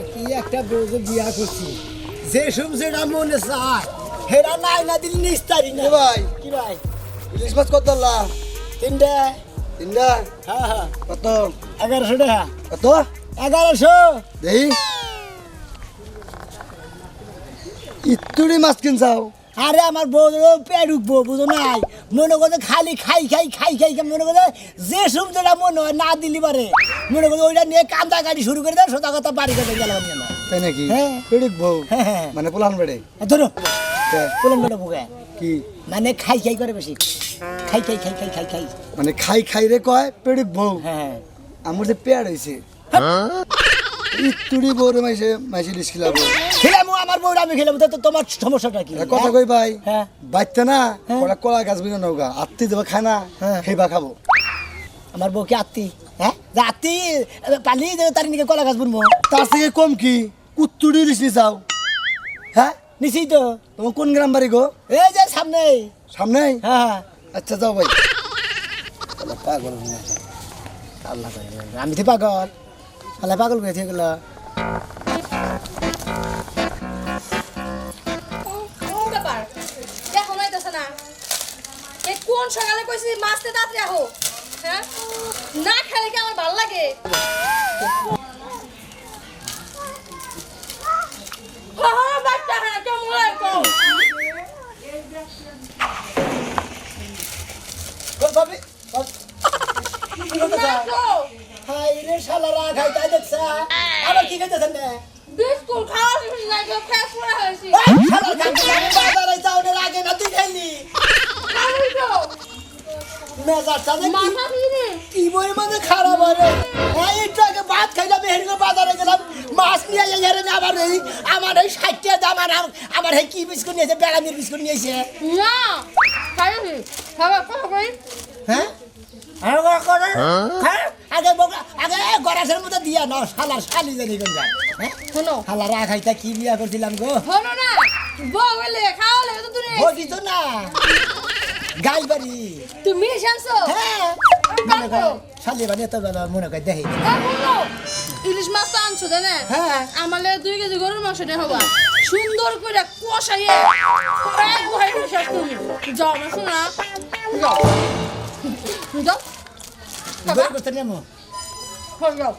কি একটা বউকে বিয়া করছি যে সবজিটা মনে চায় হেরা নাই না দিলি নিস্তারি না ভাই কি ভাই ইলিশ মাছ কত আল্লাহ তিনটা তিনটা হ্যাঁ হ্যাঁ কত 1100 টাকা কত 1100 দেই ইতুড়ি মাছ কিনছাও আরে আমার বউ পেড়ুক বউ বুঝো নাই মনে করতে খালি খাই মনে করতে যে সবজিটা মনে হয় না দিলি পারে মনে করতে ওইটা নিয়ে কান্দা গাড়ি শুরু করে দেয় সোজা কথা বাড়ি করে গেলাম তাই নাকি হ্যাঁ। পেড়িক বউ হ্যাঁ। মানে পোলান বেড়ে ধরো বলেন বেটা বুকে কি মানে খাই করে বেশি খাই মানে খাই রে কয় পেড়িক বউ হ্যাঁ আমার যে পেয়ার হইছে ইতুড়ি বউরে মাইসে ইলিশ খিলাবো খেলাম আমার বউরা আমি খেলাম তো তোমার সমস্যাটা কি কথা কই ভাই হ্যাঁ বাইতে না হ্যাঁ। ওরা কলা গাছ বিনা নৌকা আত্মি দেবে খানা হ্যাঁ। খেবা খাবো আমার বউ কি আত্মি হ্যাঁ আত্মি পালি তার নিকে কলা গাছ বুনবো তার থেকে কম কি কুত্তুড়ি ইলিশ নি চাও হ্যাঁ নিশ্চিত তো তোমার কোন গ্রাম বাড়ি গো এই যে সামনে সামনে হ্যাঁ আচ্ছা যাও ভাই পাগল আল্লাহ আমি তো পাগল আল্লাহ পাগল হয়েছে এগুলো ব্যাপার দেখো নাইতেছে না এই কোন সকালে কইছি মাছতে তাড়াতাড়ি আহো হ্যাঁ না খেলে কি আমার ভালো লাগে হ্যাঁ বাচ্চা হ্যাঁ কেমন লাগে ভাবি দেখো হাই রে শালারা খাই তাই দেখছা আবার কি খাইতেছেন না বিস্কুট খাওয়া শেষ নাই তো ফ্রেশ করে হয়েছি শালা বাজারে যাওয়ার আগে না তুই খাইলি খাওয়াই তো মেজাজটা যে মাথা দিদি কি বই মানে খারাপ হবে এই একটু আগে ভাত খাইলাম হেরিকে বাজারে গেলাম মাছ নিয়ে এসে আমার এই 60 টাকা দাম আর আমার এই কি বিস্কুট নিয়েছে বেড়ামির বিস্কুট নিয়েছে না খাইছি খাবার কথা কই হ্যাঁ আগে গরাসের মধ্যে দিয়া না শালার শালি জানি কোন যায় শোনো শালা রাখাইতা কি বিয়া করছিলাম গো শোনো না বউলে খাওয়ালে তো তুমি বলছি তো না গাই বাড়ি তুমি শানছো হ্যাঁ মনে কর শালি বানিয়ে তো মনে কর দেখি ইলিশ মাছ তো আনছো জানে হ্যাঁ আমালে 2 কেজি গরুর মাংস নিয়ে হবা সুন্দর করে কষাইয়ে এক ভয় শেষ করবি যাও না শোনা যাও যাও বের করতে নেমো যাও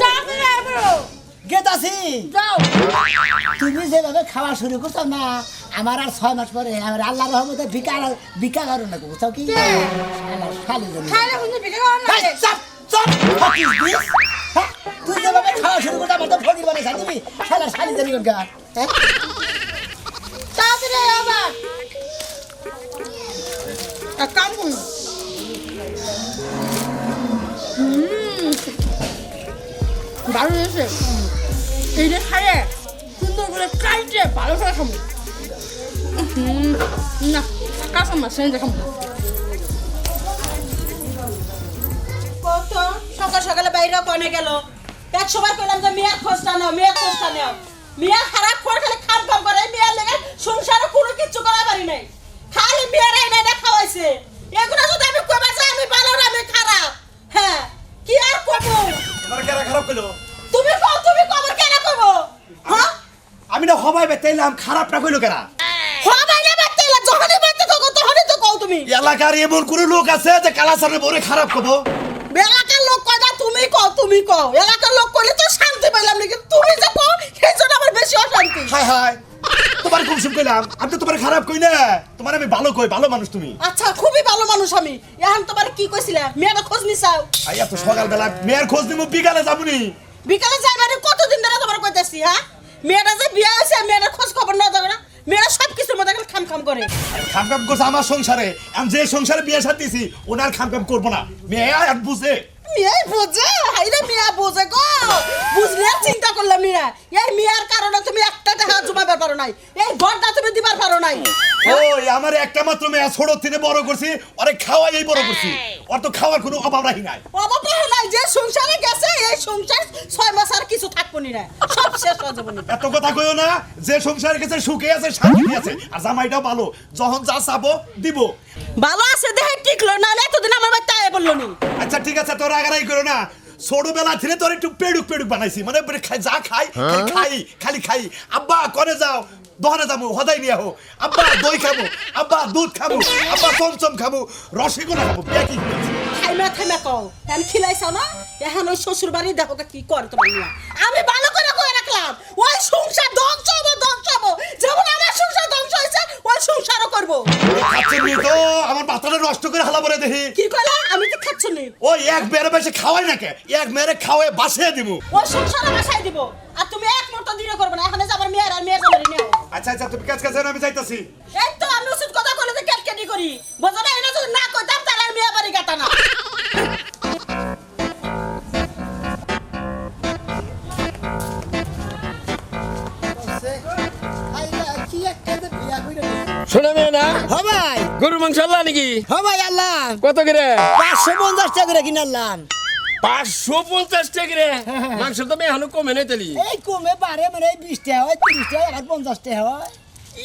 তাড়াতাড়ি আইবো গেতাছি যাও তুমি যেভাবে খাওয়া শুরু করছো না আমার আর 6 মাস পরে আমার আল্লাহর রহমতে বিকা করো না বুঝছো কি শালি জানি খাইলে হুঁজে বিকে করার না এই, চুপ, চুপ, what is this? হ্যাঁ? তুই যেভাবে খাওয়া শুরু করতে আমার তো ফকির বানাইছ দিবি শালা শালি জানি কোন গা হ্যাঁ তাড়াতাড়ি আবার এক কাম করুন ভালো হয়েছে এইটা খাইয়ে সুন্দর করে কাইটে ভালো করে খাবো না কাঁচা মাছ সেটা খাবো কত সকাল সকালে বাইরে কনে গেল এক সময় কইলাম যে মেয়ের খোঁজটা নাও মেয়ে খারাপ করে খালি খাম করে মেয়ের লেগে সংসারে কোনো কিছু করা পারি নাই খালি মেয়ের এই না খাওয়াইছে এগুলো যদি আমি কইবা যাই আমি ভালো না আমি খারাপ হ্যাঁ কি আর কব তোমার কেরা খারাপ কইলো তুমি কবর কেন কব হ্যাঁ আমি না হবাই বেতাইলাম খারাপ না কইলো কেরা হবাই না বাতিলা যখনই বাতি তো তখনই তো কও তুমি এলাকার এমন কোন লোক আছে যে কালাসারে বরে খারাপ কব এলাকার লোক কয়টা তুমি কও এলাকার লোক কইলে তো শান্তি পাইলাম না কিন্তু তুমি যে কও সেই জন্য আমার বেশি অশান্তি হাই হাই তোমার কুমসুম কইলাম আমি তো তোমার খারাপ কই না তোমার আমি ভালো কই ভালো মানুষ তুমি আচ্ছা খুবই ভালো মানুষ আমি এখন তোমার কি কইছিলা মেয়ের খোঁজ নিছাও আইয়া তো সকালবেলা মেয়ের খোঁজ নিমু বিকালে যাবনি বিকালে যাইবারে কতদিন ধরে তোমার কইতাছি হ্যাঁ মেয়েটা যে বিয়া হইছে মেয়ের খোঁজ খবর না দাও না মেয়েরা সব কিছুর মধ্যে খাম করে খাম করছে আমার সংসারে আমি যে সংসারে বিয়ে সাথ দিছি ওনার খাম করবো না মেয়ে আর বুঝে মেয়ে বোঝে হাইরে মেয়ে বোঝে গো বুঝলে আর চিন্তা করলাম না এই মেয়ের কারণে তুমি একটা টাকা জমাবার পারো নাই এই ঘরটা তুমি দিবার পারো নাই ওই আমার একটা মাত্র মেয়ে ছোট থেকে বড় করছি আরে খাওয়াই বড় করছি ওর তো খাওয়ার কোনো অভাব রাখি নাই অভাব নাই যে সংসারে গেছে এই সংসার 6 মাস আর কিছু থাকবো না সব শেষ হয়ে যাবে এত কথা কইও না যে সংসারের কাছে সুখে আছে শান্তি আছে আর জামাইটাও ভালো যখন যা চাবো দিব ভালো আছে দেহে টিকলো না এতদিন আমার বাচ্চা আয় বললো নি আচ্ছা ঠিক আছে তোরা আগারাই করো না ছোটবেলা থেকে তোর একটু পেড়ুক পেড়ুক বানাইছি মানে যা খাই খালি খাই আব্বা করে যাও দহনে যাবো হদাই নিয়ে হো আব্বা দই খাবো আব্বা দুধ খাবো আব্বা চমচম খাবো রসগোল্লা খাবো কি থাইমা কও আমি খিলাইছ না এখন ওই শ্বশুর বাড়ি দেখো কি করে তোমার নিয়া আমি ভালো করে কই রাখলাম ওই সংসার ধ্বংস হবো যেমন আমার সংসার ধ্বংস হয়েছে ওই সংসারও করবো খাচ্ছেন নি তো আমার মাথাটা নষ্ট করে হালা বলে দেখি কি কইলা আমি তো খাচ্ছ নি ওই এক বেড়ে বেশি খাওয়াই নাকি এক মেরে খাওয়াই বাসিয়ে দিব ওই সংসার বাসাই দিব আর তুমি এক মুহূর্ত দিনে করবে না এখানে যাবার মেয়ের আর মেয়ের যাবার নিও আচ্ছা তুমি কাজ আমি যাইতাছি এই তো আমি উচিত কথা কইলে তো কেটকেটি করি বুঝো না এটা যদি না কইতাম তাহলে আর মেয়ে বাড়ি গাতা না শোনা মেয়ে না ভাই গরু মাংস আল্লাহ নাকি ভাই আল্লাহ কত করে 550 টাকা করে কিনলাম 550 টাকা করে মাংস তো মেয়ে এখনো কমে নাই তালি এই কমে পারে মানে 20 টাকা হয় 30 টাকা আর 50 টাকা হয়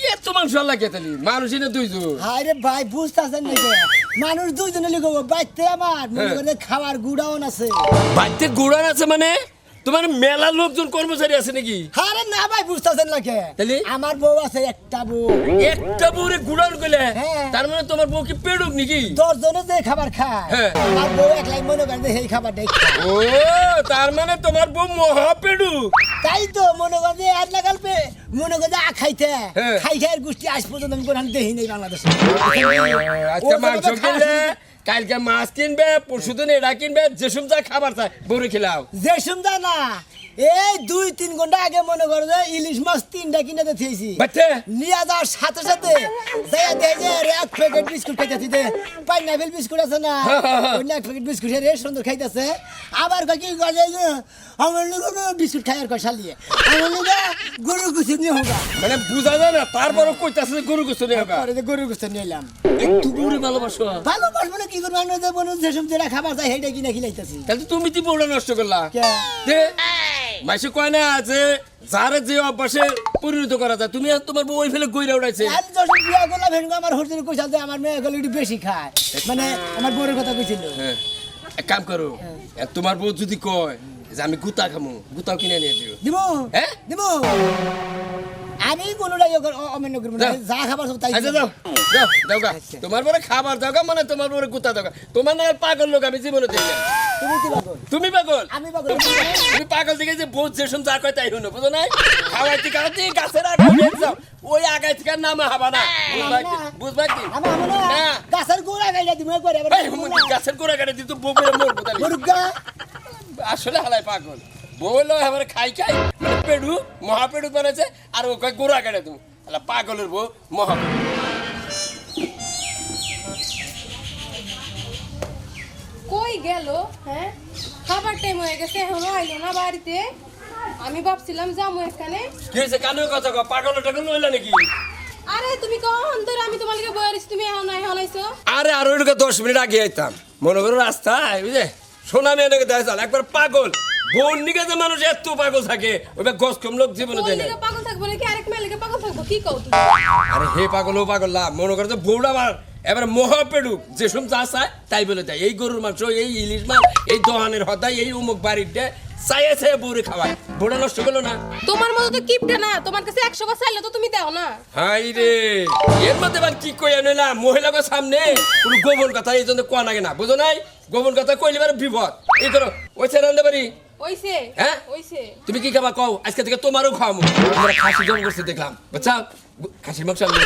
এত মাংস আল্লাহ কে তালি মানুষই না দুইজন আরে ভাই বুঝতাছেন নাকি মানুষ দুইজনে লিখব বাইতে আমার মনে করে খাবার গুড়াও আছে বাড়িতে গুড়ান আছে মানে তোমার মেলা লোকজন কর্মচারী আছে নাকি আরে না ভাই বুঝতাছেন নাকি তাহলে? আমার বউ আছে একটা বউ একটা বউরে গুড়ান গেলে হ্যাঁ। তার মানে তোমার বউ কি পেড়ুক নাকি 10 জনে যে খাবার খায় হ্যাঁ। আমার বউ একলাই মনে করে যে এই খাবারটাই খায় ও তার মানে তোমার বউ মহা পেড়ুক তাই তো মনে করে যে আর লাগাল পে মনে করে যে খাইতে হ্যাঁ। খাই গোষ্ঠী আজ পর্যন্ত আমি কোনখানে দেখি নাই বাংলাদেশে আচ্ছা ও মাংস জগতে কিনলে খাসি- কালকে মাছ কিনবে পরশুদিন এটা কিনবে যেসব যা খাবার চাই বউরে খেলাও যে শুনতা না এই 2-3 ঘন্টা আগে মনে করো যে ইলিশ মাছ 3টা কিনে দিয়েছি বাচ্চা নিয়ে যাওয়ার সাথে সাথে যাইয়া দেয় যে এক প্যাকেট বিস্কুট খাইতেছি যে পাইনাপেল বিস্কুট আছে না ওই এক প্যাকেট বিস্কুট রে সুন্দর খাইতেছে আবার কি করে আমার লোক বিস্কুট খাই আর শালিয়ে আমার লোক গরু গুছি নিয়ে হোগা মানে বুঝা যায় না তারপরও কইতাছে গরু গোস্ত নিয়ে হবে পরে যে গরু গুছি নিয়ে এলাম একটু গরু ভালোবাসো ভালো পারবো না কি করবো আমরা যে বলুন যেসব যেটা খাবার চাই সেইটা কিনে খিলাইতেছি তাহলে তুমি কি বউটা নষ্ট করলা কে? দে মাসে কয় না যে যারে যে অভ্যাসে পরিণত করা যায় তুমি আর তোমার বউ ওই ফেলে গইরা উড়াইছে আর যখন বিয়া করলাম হেন আমার হোটেলে কইছা যে আমার মেয়ে গেলে একটু বেশি খায় মানে আমার বউরের কথা কইছিল হ্যাঁ এক কাম করো আর তোমার বউ যদি কয় যে আমি গুতা খামু গুতাও কিনে নিয়ে দিও দিব হ্যাঁ? দিব আমি কোনোটাই অমান্য করবো না যাও। যা খাবার সব তাই আচ্ছা যাও যাও দাও গা তোমার বড় খাবার দাও গা মানে তোমার বড় গুতা দাও গা তোমার না আর পাগল লোক আমি জীবনে দেখি নাই। তুমি কি পাগল তুমি পাগল আমি পাগল তুমি পাগল থেকে যে বহুত যে শুন যা কয় তাই শুনো বুঝো নাই খাওয়াইতে খাওয়াইতে গাছের আগায় বের যাও ওই আগায় থেকে নামা হবা না বুঝবা কি আমার আমরা না। গাছের গোড়া গাইলা দিমু করে এই হুমুন্দি গাছের গোড়া কাটে দিত বউ করে মরবো তাহলে মুরগা আসলে হালাই পাগল বউলো এবারে খাই খাই মানে পেড়ু মহাপেড়ু বানাইছে আর ও কয় গোড়া কাটে তুমি আলা পাগলের বউ মহা কই গেল হ্যাঁ খাবার টাইম হয়ে গেছে এখনো আইলো না বাড়িতে আমি ভাবছিলাম যাবো এখানে কি হয়েছে কানের কথা কও পাগল টাগল লইলা নাকি আরে তুমি কখন ধরে আমি তোমার লিগে বইয়ারিস তুমি এখন আইছো আরে আর ওইদিকে 10 মিনিট আগে আইতাম মনে করো রাস্তায় বুঝে সোনা মেয়ে নাকি দেখা যাল একবার পাগল বোন নিকে যে মানুষ এত পাগল থাকে ওইবার গছ কম লোক জীবনে ওই দেয় না লিগে পাগল থাকবো নাকি আরেক মেয়ে লিগে পাগল থাকবো কি কও তুমি আরে হে পাগল ও পাগল না মনে করো যে বউটা আমার এবারে মহা পেড়ুক যেসব যা চায় তাই বলে দেয় এই গরুর মাংস এই ইলিশ মাছ এই দোহানের হদাই এই উমুক বাড়িতে চাইয়ে চাইয়ে বউরে খাওয়ায় বউটা নষ্ট করলো না তোমার মতো তো কিপটে না তোমার কাছে 100 বার চাইলে তো তুমি দাও না হাই রে এর মধ্যে এবার কি কই আনে না মহিলাকে সামনে কোনো গোপন কথা এই জন্য কোয়া লাগে না বুঝো নাই গোপন কথা কইলে এবার বিপদ এই করো ওই ছেড়ে আনতে পারি ওইছে হ্যাঁ? ওইছে তুমি কি খাবা কও আজকে থেকে তোমারও খাওয়াবো আমরা খাসি জম করতে দেখলাম বুঝছা খাসির মাংস আনবো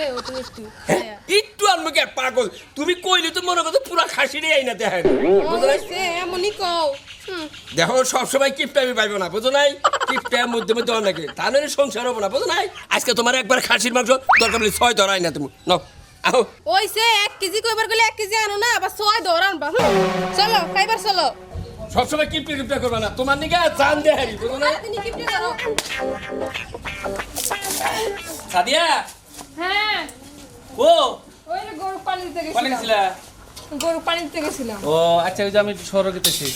ও তুমি একটু হ্যাঁ? একটু আনবো কি আর পাগল তুমি কইলে তো মনে করছো পুরা খাসিরই আইনা দেখেন বুঝো নাই ওইছে এমনই কও দেখো সবসময় কিপটা আমি পাইবো না বুঝো নাই কিপটার মধ্যে মধ্যে অনেকে তাহলে সংসার হবো না বুঝো নাই আজকে তোমার একবার খাসির মাংস দরকার বলে 6 ধরাই না তুমি নাও আহো ওইছে 1 কেজি কইবার গেলে 1 কেজি আনো না আবার 6 ধরান বা চলো খাইবার চলো সবসময় কিপটা কিপটা করবে না তোমার নিকে জান দে হারি বুঝো না তুমি কিপটে করো সাদিয়া হ্যাঁ ও ওই যে গরু পানি দিতে কোনে গেছিলাম গেছিলা গরু পানি দিতে গেছিলাম ও আচ্ছা ওই যে আমি একটু শহরে গেতেছি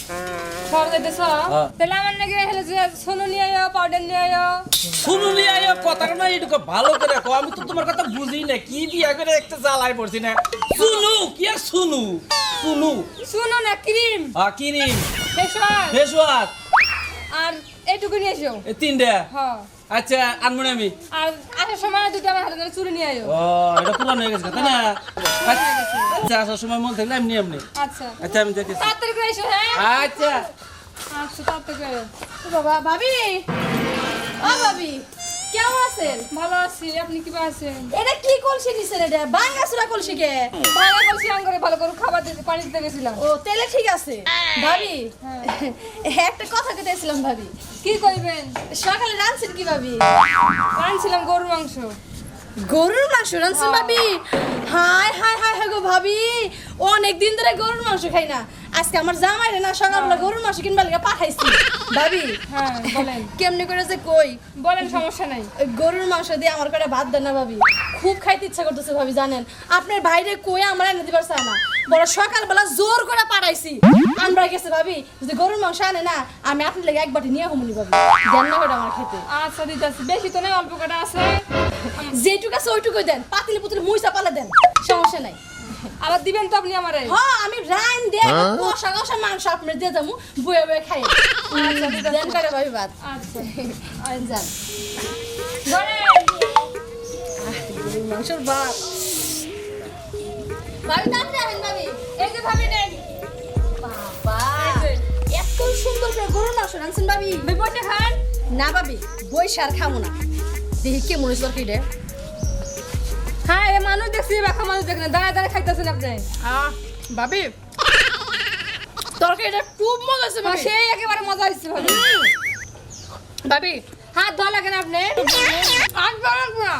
সর যাইতেছ হ্যাঁ। তাহলে আমার নাকি হেলে যে সোনো নিয়ে আয়ো পাউডার নিয়ে আয়ো শুনুলি আয় কথাটা না এটুকু ভালো করে কো আমি তো তোমার কথা বুঝি না কি বিয়া করে একটা জ্বালায় পড়ছি না শুনু কি আর শুনু শুনু শুনো না ক্রিম কিরিম ফেসওয়াশ ফেসওয়াশ আর এইটুকু নিয়ে এসো। এই তিনটা হ্যাঁ আচ্ছা আনমনে আমি আর আসার সময় দুটো আমার হাতে চুরি নিয়ে আয়ো। ও এটা পুরানো হয়ে গেছে তাই না আচ্ছা আসার সময় মন থাকলে এমনি এমনি আচ্ছা আচ্ছা আমি দেখেছি তাড়াতাড়ি করে এসো। হ্যাঁ আচ্ছা আচ্ছা তাড়াতাড়ি করে। বাবা ভাবি ও ভাবি কেমন আছেন? ভালো আছি, আপনি কি আছেন? এটা কি কলসি নিছেন? এটা বাঙ্গাসুরা কলসি কে? ভালো করছি, আঙ্গরে ভালো করে খাবার দিতে পানি দিতে গেছিলাম। ও তেলে ঠিক আছে ভাবি। একটা কথা কইতেছিলাম ভাবি। কি কইবেন? সকালে রাঁধছেন কি ভাবি? রাঁধছিলাম গরুর মাংস। গরুর মাংস রাঁধছেন ভাবি? হাই হাই হাই হাই গো ভাবি, অনেক দিন ধরে গরুর মাংস খাই না। আজকে আমার জামাইরে না সকালবেলা গরুর মাংস কিনবার লাগা পাঠাইছি ভাবি। হ্যাঁ বলেন। কেমনে করে যে কই বলেন, সমস্যা নাই। ওই গরুর মাংস দিয়ে আমার করে ভাত দেন না ভাবি, খুব খাইতে ইচ্ছা করতেছে ভাবি। জানেন আপনার ভাইরে কই আমার এনে দিবার চায় না, বড় সকালবেলা জোর করে পাঠাইছি। আমরা গেছে ভাবি, যদি গরুর মাংস আনে না আমি আপনার লেগে এক বাটি নিয়ে হমুনি ভাবি, দেন না ওটা আমার খেতে। আচ্ছা দিতেছি, বেশি তো নেই, অল্প কটা আছে। যেটুকু আছে ওইটুকুই দেন, পাতিলে পুতিলে মুইসা পালে দেন, সমস্যা নাই। আবার দিবেন তো আপনি আমারে? হ্যাঁ আমি রাইন দিয়ে কষা কষা মাংস আপনার দিয়ে যাবো, বয়ে বয়ে খাই। আচ্ছা দিতেছি। দেন করে ভাবি ভাত। আচ্ছা আইন যান ধরেন। গরুর মাংসর ভাত। ভাবি তাড়াতাড়ি আহেন ভাবি। এই যে ভাবি নেন। বাবা এই যে। এত সুন্দর করে গরুর মাংস রাঁধছেন ভাবি। বিপদে খান। না ভাবি বই সার খাবো না, দেখি কে মনে হচ্ছে কি রে। হ্যাঁ এ মানুষ দেখছি, বাঁকা মানুষ দেখেন, দাঁড়ায় দাঁড়ায় খাইতেছেন আপনি। ভাবি তরকারিটা খুব মজা আছে ভাবি। সেই একেবারে মজা হয়েছে ভাবি। ভাবি হাত ধোয়া লাগেন আপনি। হাত ধোয়া লাগবে না।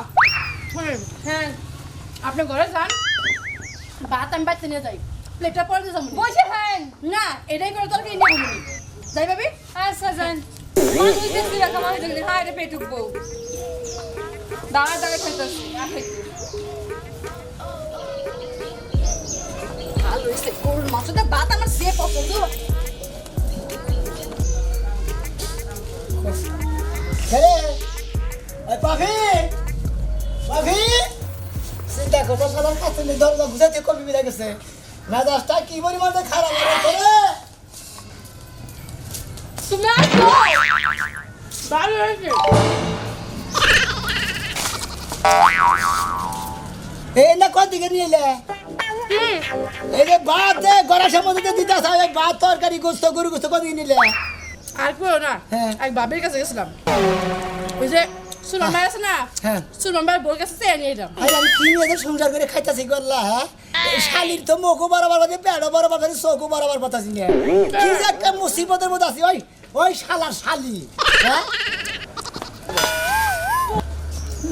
হ্যাঁ আপনি ঘরে যান, ভাত আমি বাড়িতে নিয়ে যাই, প্লেটটা পরে দিয়ে যাবো। বসে খান। না এটাই করে তরকারি নিয়ে যাবো। যাই ভাবি। আচ্ছা যান। মানুষ দেখছি, বাঁকা মানুষ দেখছি, হ্যাঁ এটা পেটুক বউ। দাঁড়ায় দাঁড়ায় খাইতেছি। ভালো হয়েছে গরুর মাংসটা, ভাত আমার যে পছন্দ। ছেলে ওই পাখি পাখি চিন্তা করো, সালাম খাচ্ছে দরজা বুঝাতে কবি মিলে গেছে। মেজাজটা কি পরিমাণে খারাপ হয়ে গেছে রে। তুমি আসো। ভালো হয়েছে। এই না কোন দিকে নিয়ে এলে? এই যে ভাত গড়া সম্বন্ধে দিতে আসা, এই ভাত তরকারি গোস্ত গরু গোস্ত কোন দিকে নিলে? আর পুরো না, হ্যাঁ। এক বাবির কাছে গেছিলাম, ওই যে সুলমান ভাই আছে না, হ্যাঁ। সুলমান ভাই বোর কাছে চেয়ে নিয়ে এলাম। ভাই আমি কি নিয়ে সংসার করে খাইতাছি করলা? হ্যাঁ এই শালির তো মুখও বরাবর বাজে, পেটও বরাবর বাজে, চোখও বরাবর বাতাসি না। কি যে একটা মুসিবতের মধ্যে আছি। ওই ওই শালার শালি, হ্যাঁ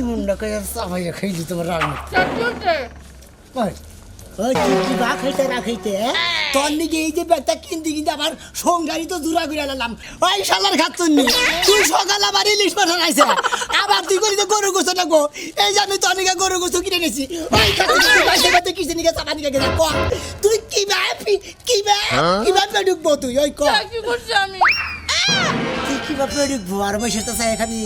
মুন্ডা করে চাপাইয়া খাইলি তোমার রান্না। ওই ওই তুই কি বা খাইতে না খাইতে, তোর নিকে এই যে ব্যাগটা কিনতে কিনতে আমার সংসারই তো জোড়া করে আনলাম। ওই শালার খাচ্ছুন নি, তুই সকাল আবার ইলিশ মাছ আনাইছে, আবার তুই করি তো গরু গোস্ত নাকবো। এই যে আমি তোর নিকে গরু গোস্ত কিনে নিয়েছি, ওই খাতে কিসে নিকে চাপা নিকে গেছে। ক তুই কি ভাবে ঢুকবো তুই? ওই ক কি করছি আমি? তুই কি ভাবে ঢুকবো? আর বসে তো চাই খাবি।